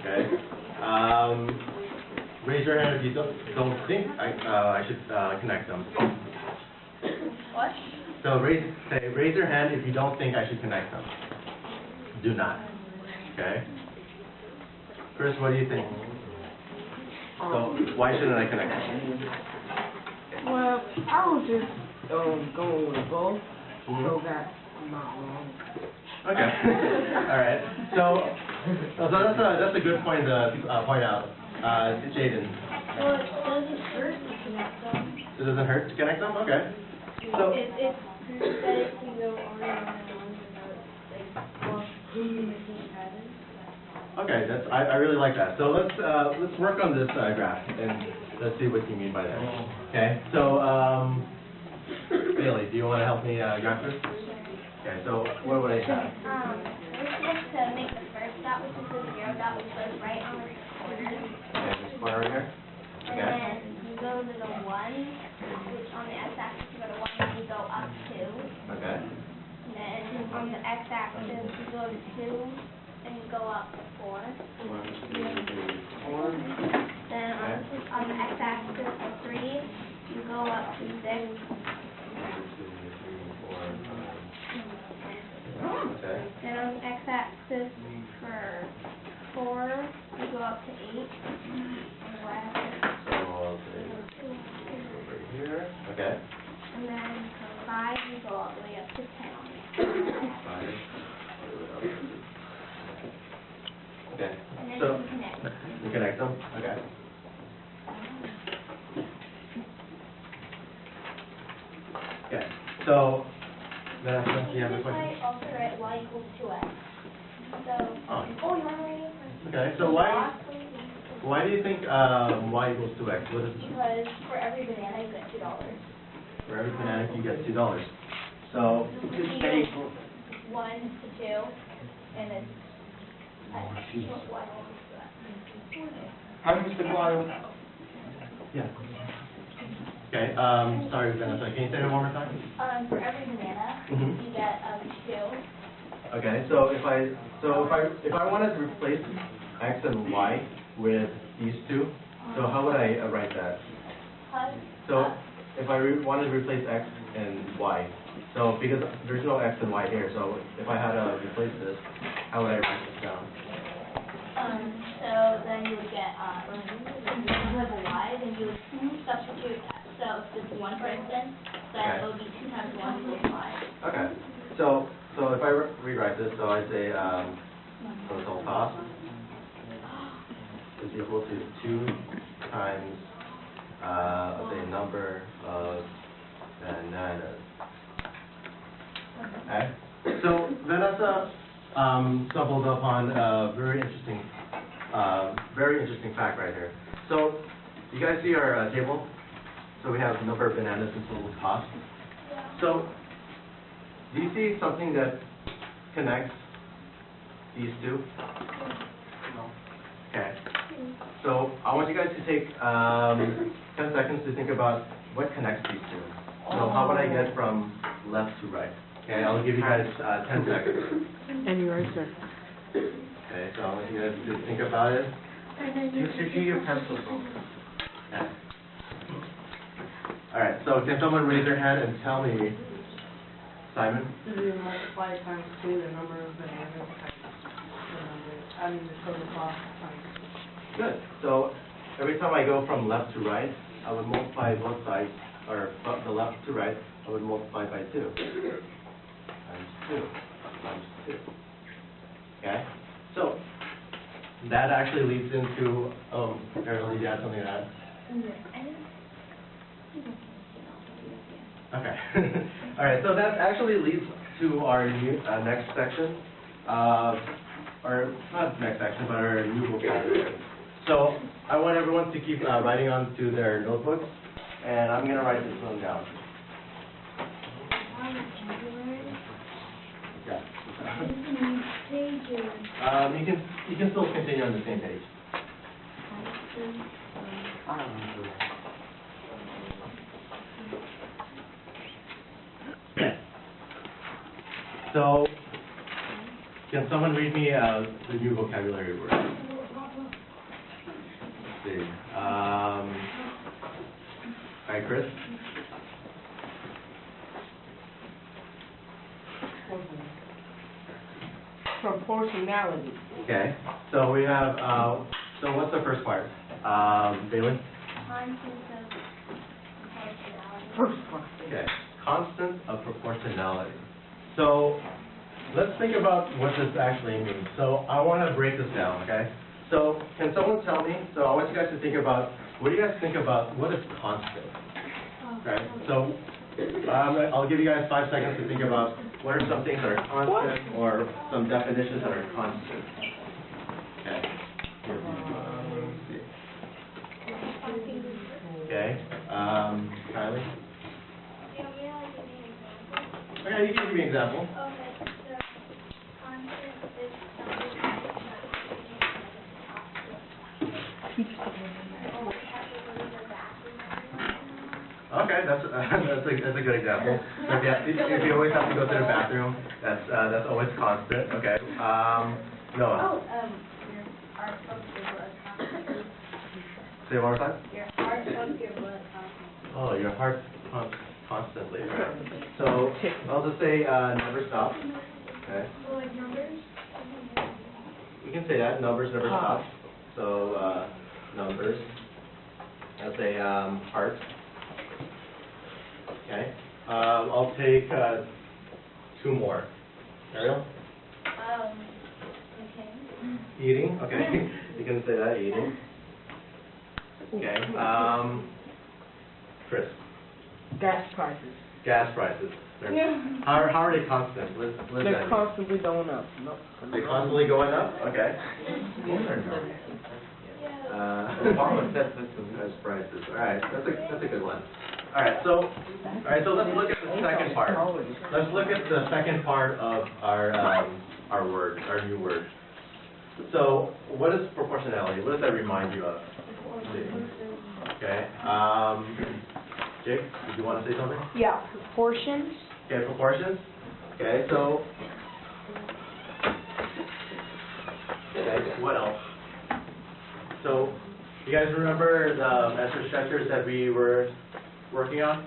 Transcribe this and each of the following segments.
Okay. Raise your hand if you don't think I should connect them. What? So raise your hand if you don't think I should connect them. Do not. Okay. Chris, what do you think? So why shouldn't I connect them? Well, I was just going with both, so that's not wrong. Okay. All right. So that's a good point to point out. Jaden. Well, it doesn't hurt to connect them. It doesn't hurt to connect them? Okay. So It's better to go on and on without, well, making patterns. okay, I really like that. So let's work on this graph and let's see what you mean by that. Okay. So Bailey, do you want to help me graph this? Okay. So what would I have? First is to make the first dot, which is the 0 dot, which goes right on the corner. Okay, this corner right here. And then you go to the 1, which on the x-axis you go to 1, and you go up 2. Okay. And then on the x-axis you go to 2, and you go up to 4. 1, 2, 3, 4. Then on the x-axis of 3, you go up to 6. 1, 2, 3, 4, 5. Okay. Then on the x-axis for 4, you go up to 8. On the y-axis. So I'll say over here. Okay. And then for 5, you go all the way up to 10. 5. Okay. And then So you connect. you connect them. Okay. Okay. So then you have a question. I also write y equals 2x. So, Oh. you want to read it first? Okay. So why do you think y equals 2x? What is Because for every banana you get $2. for every banana you get $2. So You go 1 to 2, and then y equals 2x. How do you simplify? yeah. Okay. Sorry, Vanessa. Can you say that one more time? For every banana, Mhm. you get 2. Okay. So if I wanted to replace x and y with these two, so how would I write that? So if I wanted to replace x and y, so because there's no x and y here, so if I had to replace this, how would I write this down? So then you would get, if you have a y, then you would substitute, so if it's 1 for instance, then Okay. it would be 2 times 1 equals 5. Okay. So if I rewrite this, so I say total cost is equal to 2 times the number of bananas. Okay. So Vanessa stumbled upon a very interesting fact right here. So you guys see our table? So we have number of bananas and total cost. So do you see something that connects these two? No. Okay. So I want you guys to take 10 seconds to think about what connects these two. So how would I get from left to right? Okay, I'll give you guys 10 seconds. And your answer. Okay, so I want you guys to think about it. Just use your pencil. Okay. All right, so can someone raise their hand and tell me, Simon? You multiply times 2 the number of bananas times the number, the total cost times. Good. So every time I go from left to right, I would multiply both sides, or from the left to right, I would multiply by 2. Times 2. Times 2. Okay? So that actually leads into, Carol, did you add something to that? Okay. All right, so that actually leads to our new, next section, or not next section, but our new vocabulary. So I want everyone to keep writing onto their notebooks, and I'm going to write this one down. Yeah. You can still continue on the same page. So, can someone read me the new vocabulary word? see. All right, Chris? Proportionality. Okay, so we have, so what's the first part? Bailey? Constant of proportionality. First part. Okay, constant of proportionality. So let's think about what this actually means. So I want to break this down, okay? So can someone tell me, so I want you guys to think about, what do you guys think about, what is constant? Right, so I'll give you guys 5 seconds to think about what are some things that are constant or some definitions that are constant. Okay. Okay, Kylie? Okay, you can give me an example. Okay, so constant is something Okay, that's a good example. So if you always have to go to the bathroom, that's always constant. Okay. Noah. your heart pumps your blood constantly. Say it one more time. Your heart pumps your blood constantly. Oh, your heart pumps constantly. Right. So I'll just say never stop. Okay. So like numbers? You can say that numbers never stop. So numbers. I'll say heart. Okay. I'll take 2 more. Ariel? Okay. Eating. Okay. You can say that, eating. Okay. Chris? Gas prices. Gas prices. How are they constant? What is They're that? constantly going up. Nope. They're constantly going up? Okay. Gas prices. All right. That's a good one. All right, so let's look at the second part. Let's look at the second part of our word, our new word. So, what is proportionality? What does that remind you of? Let's see. Okay. Jake, did you want to say something? Yeah, proportions. Okay, proportions. Okay, so. Okay, what else? So, you guys remember the measure stretchers that we were working on?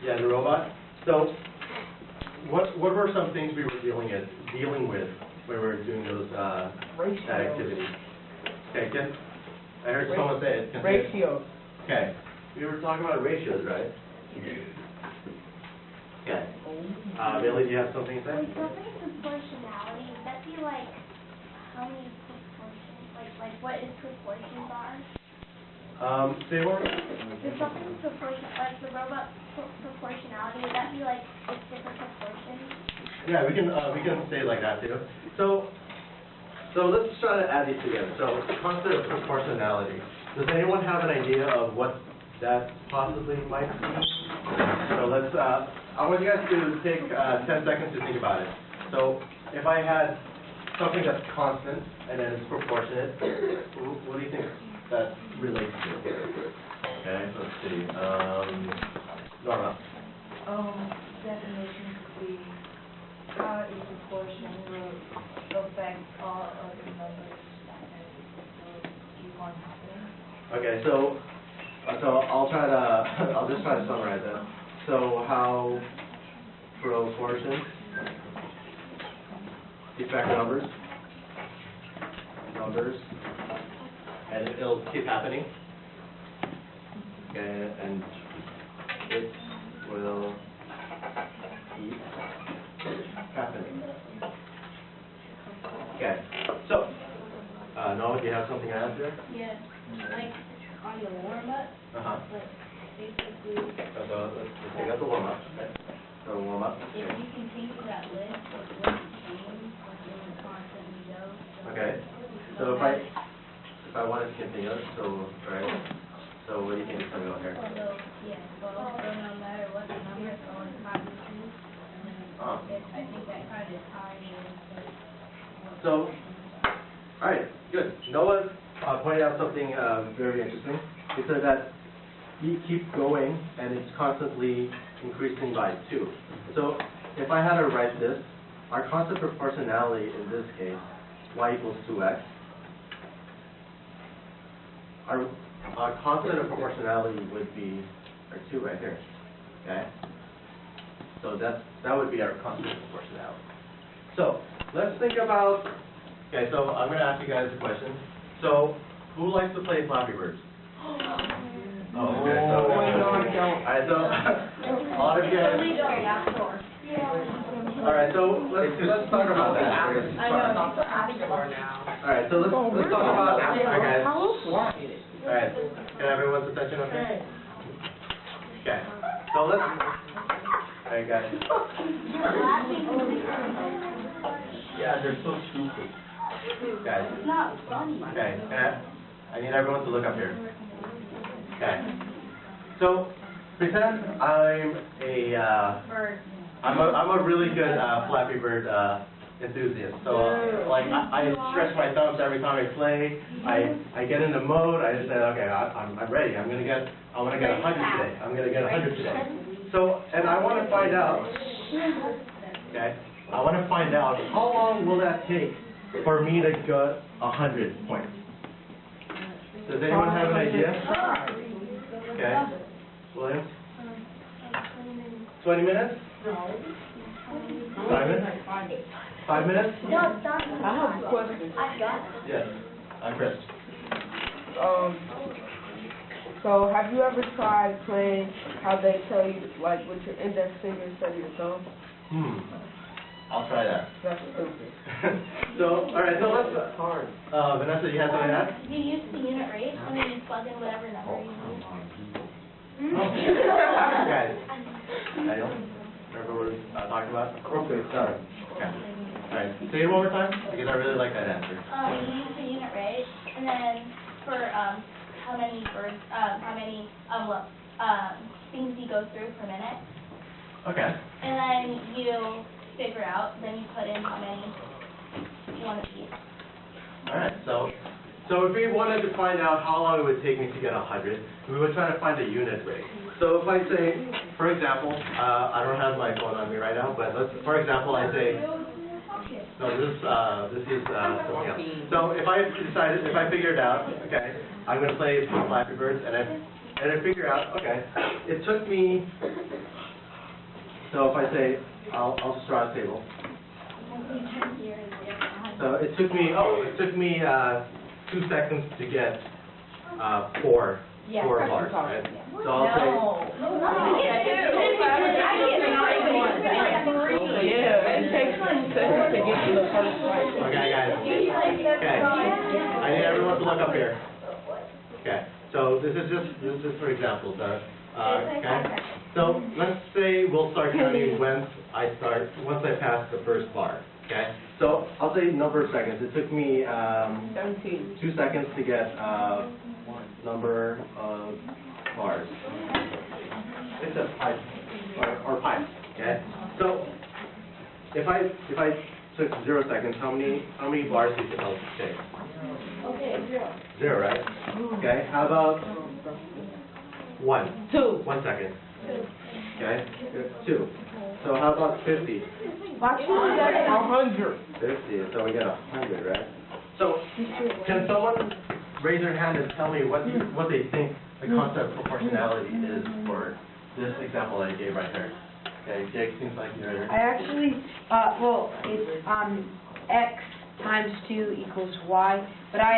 Yeah, the robot. So, what were some things we were dealing with when we were doing those that activity? Okay, I heard someone say it. Ratios. Okay, we were talking about ratios, right? Okay. Bailey, do you have something to say? Like something proportionality, would that be like how many proportions? Like what is proportions are? Say more. Is something proportion, like the robot proportionality, would that be like it's different proportions? Yeah, we can say it like that too. So let's try to add these together. So constant of proportionality. Does anyone have an idea of what that possibly might be? So let's. I want you guys to take 10 seconds to think about it. So if I had something that's constant and then it's proportionate, what do you think that relates to? Okay, let's see. Norma. Definition could be how a proportion will affect all of the numbers that keep on happening. Okay, so I'll just try to summarize that. So how proportions affect numbers, and it'll keep happening. Okay, and it will keep happening. Okay, so Noah, do you have something to add there? Yeah, like on the warm-up, like basically, Let's take out the warm-up. Okay. So warm-up. if you continue that list of what games it will constantly go. Okay. So if I wanted to continue, so right. So what do you think is coming on here? So no matter what the number is going to and then I think that kind of ties into. So, all right, good. Noah pointed out something very interesting. He said that you keep going and it's constantly increasing by 2. So if I had to write this, our constant proportionality in this case, y equals 2x. our constant of proportionality would be our 2 right here, okay? So that would be our constant of proportionality. So let's think about, okay, so I'm going to ask you guys a question. So who likes to play Flappy Birds? Oh, okay, so, No, I don't. all right, so, a lot of you guys, all right, so let's talk about that. I know, it's having more now. All right, so let's talk about, all right, guys. How else would I get it? All right, can I have everyone's attention, okay? Okay, so let's, all right, guys. Yeah, they're so stupid. Guys. It's not funny. Okay, I need everyone to look up here. Okay. So, pretend I'm a really good Flappy Bird enthusiast. So, like, I stretch my thumbs every time I play. I get in the mode. I just say, okay, I'm ready. I want to get 100 today. I'm gonna get 100 today. So, and I want to find out. Okay. I want to find out how long will that take for me to get 100 points. Does anyone have an idea? Okay. William? 20 minutes? Simon? 5 minutes? I have a question. Yes. I'm Chris. So have you ever tried playing how they tell you, like, with your index finger instead of your thumb? I'll try that. That's stupid. So, all right, so let's, Hard. Vanessa, you have something to add? You use the unit rate, and then you plug in whatever number you need. Guys, Daniel, remember what we talked about? Okay, sorry. Okay. All right, say it one more time, because I really like that answer. You use the unit rate, and then for, how many birds, things you go through per minute. Okay. And then you figure out, then you put in how many you want to eat. All right, so if we wanted to find out how long it would take me to get 100, we would try to find a unit rate. So if I say, for example, I don't have my phone on me right now, but for example, I say, no, this is something else. So if I figure it out, okay, I'm going to play Flappy Birds, and I figure out, okay, it took me, so if I say, I'll just draw a table. So it took me 2 seconds to get 4 bars, right? So I'll say, Yeah, it takes 2 seconds to get to the first place. okay, guys. Okay, I need everyone to look up here. Okay, so this is just for example. Okay, so let's say we'll start counting once I pass the first bar. Okay, so I'll say number of seconds. It took me 17. 2 seconds to get number of bars. It's a pipe or pipes. Okay, so if I took 0 seconds, how many bars do you think I'll take? Okay, 0. 0, right? Okay, how about 1? 2. 1 second. Okay, 2. So how about 50? Watch 100. 50, so we got 100, right? So, can someone raise their hand and tell me what they think the concept of proportionality is for this example that I gave right here? Okay, Jake, seems like you're... I actually, it's, X times 2 equals Y, but I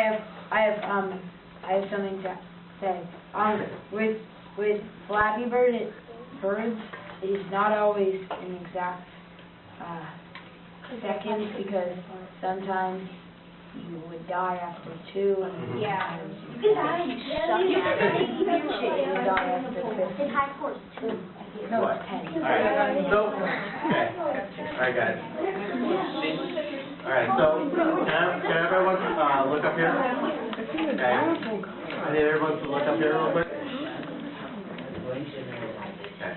have something to say. With Flappy birds, it is not always an exact, seconds, because sometimes you would die after 2, and Yeah. sometimes you would die after 50. It's high force, 2. No, What? it's 10. All right, so, okay, all right, guys. All right, so, can everyone look up here? Okay. I need everyone to look up here real quick. Okay.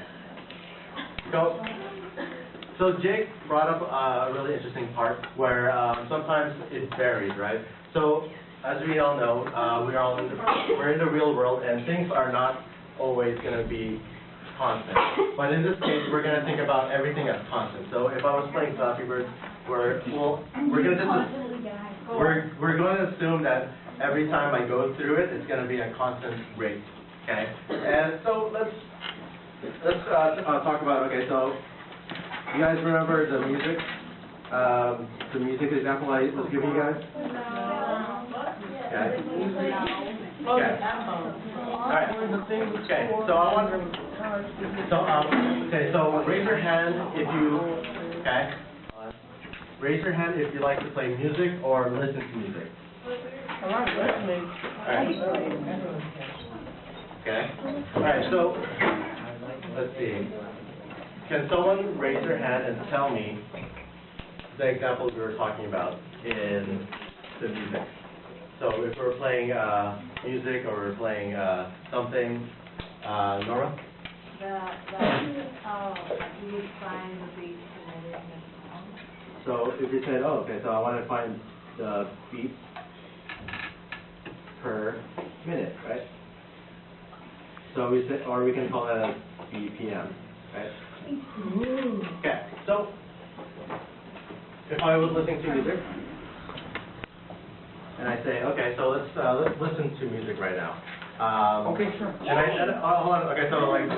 So Jake brought up a really interesting part where sometimes it varies, right? So, as we all know, we're in the real world, and things are not always going to be constant. But in this case, we're going to think about everything as constant. So if I was playing Flappy Birds, we're going to just we're going to assume that every time I go through it, it's going to be a constant rate, okay? And so let's talk about, okay, so you guys remember the music example I was giving you guys? Okay. Okay. All right. Okay. So I want. Okay. So raise your hand if you. Okay. Raise your hand if you like to play music or listen to music. I like listening. All right. Okay. All right. So let's see. Can someone raise their hand and tell me the example we were talking about in the music? So if we're playing music or we're playing something, Nora? You would find the beat together in the song. So if you said, oh, okay, so I want to find the beats per minute, right? So we say, or we can call that a BPM, right? Okay, so if I was listening to music, and I say, okay, so let's listen to music right now. Okay, sure. Hold on, okay, so like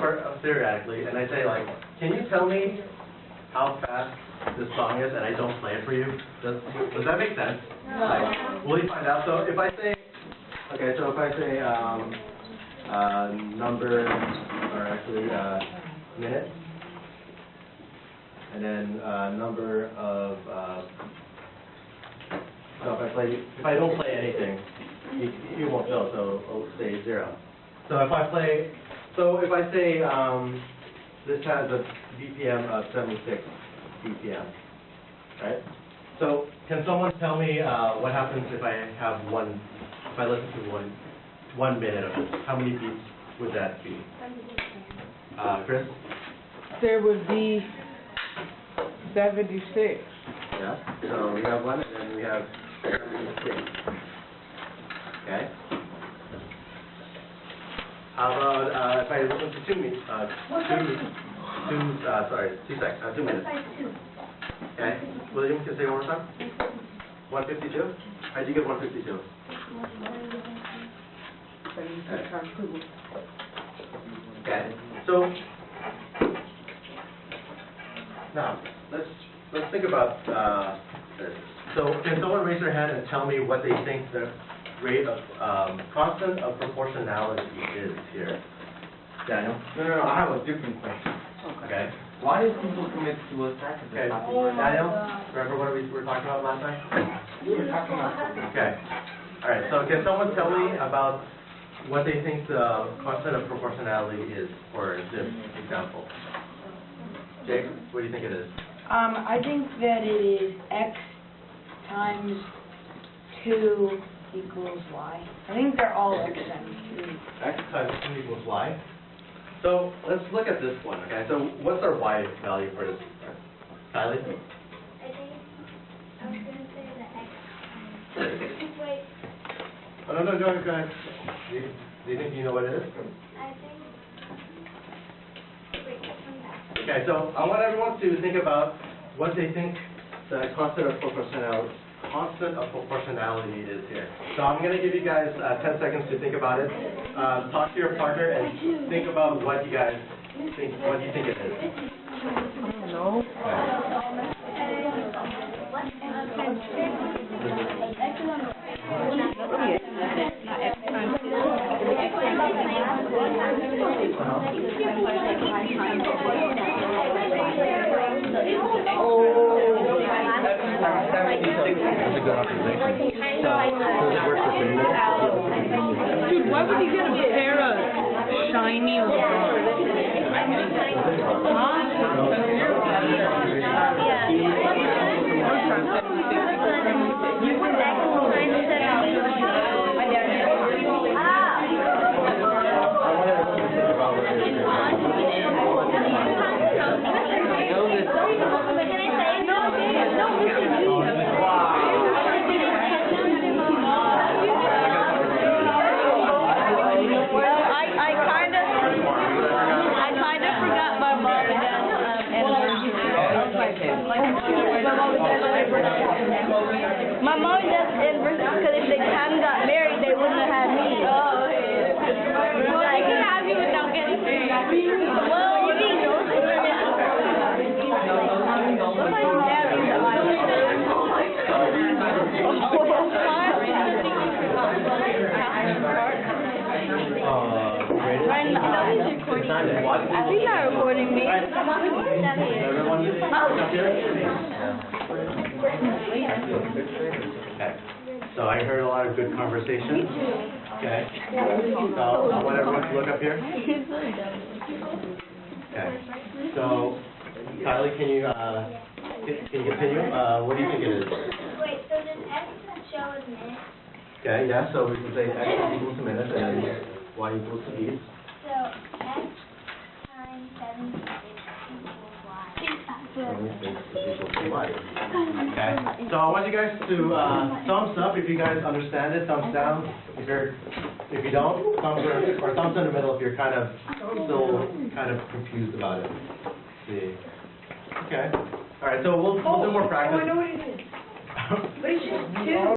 theoretically, and I say like, can you tell me how fast this song is, and I don't play it for you? Does that make sense? No. Like, will you find out? So if I say, okay, so if I say number, or actually minute, and then number of. So if I don't play anything, you won't know, so I'll say 0. So if I say, this has a BPM of 76 BPM, right? So can someone tell me what happens if I listen to one minute of it? How many beats would that be? Chris? There would be 76. Yeah, so we have 1 and then we have 76. Okay. How about if I listen to 2 minutes? 2 minutes. Okay. William, can you say it one more time? 152? How'd you get 152? Okay. So now let's think about this. So can someone raise their hand and tell me what they think the rate of constant of proportionality is here? Daniel? No, I have a different question. Okay. Why do people commit suicide? Okay. Daniel, remember what we were talking about last time? We were talking about. Okay. All right. So can someone tell me about what they think the constant of proportionality is for this example? Jake, what do you think it is? I think that it is X times 2 equals Y. I think they're all X times 2. X times 2 equals Y. So let's look at this one, okay? So what's our Y value for this? Kylie? I think I was going to say the X times. Wait, Oh, no, go ahead. Do you think you know what it is? I think. Wait, come back. Okay, so I want everyone to think about what they think the constant of proportionality is here. So I'm going to give you guys 10 seconds to think about it. Talk to your partner and think about what you guys think, what you think it is. I don't know. Dude, why would you get a pair of shiny LeBron? My mom just time to watch this. He's not recording me. Alright. Everyone, up here? Okay, so I heard a lot of good conversation. Okay, so I want everyone to look up here. Okay, so Kylie, can you continue? What do you think it is? Wait, so does X show as minutes? Okay, yeah, so we can say X equals to minutes and then Y equals to these. So X times 76 equals Y. 76 is equal to Y. Okay, so I want you guys to thumbs up if you guys understand it, thumbs down if you don't, thumbs or thumbs in the middle if you're kind of still kind of confused about it. Let's see. Okay. All right, so we'll do more practice. Oh, I know what it is. But it's just two.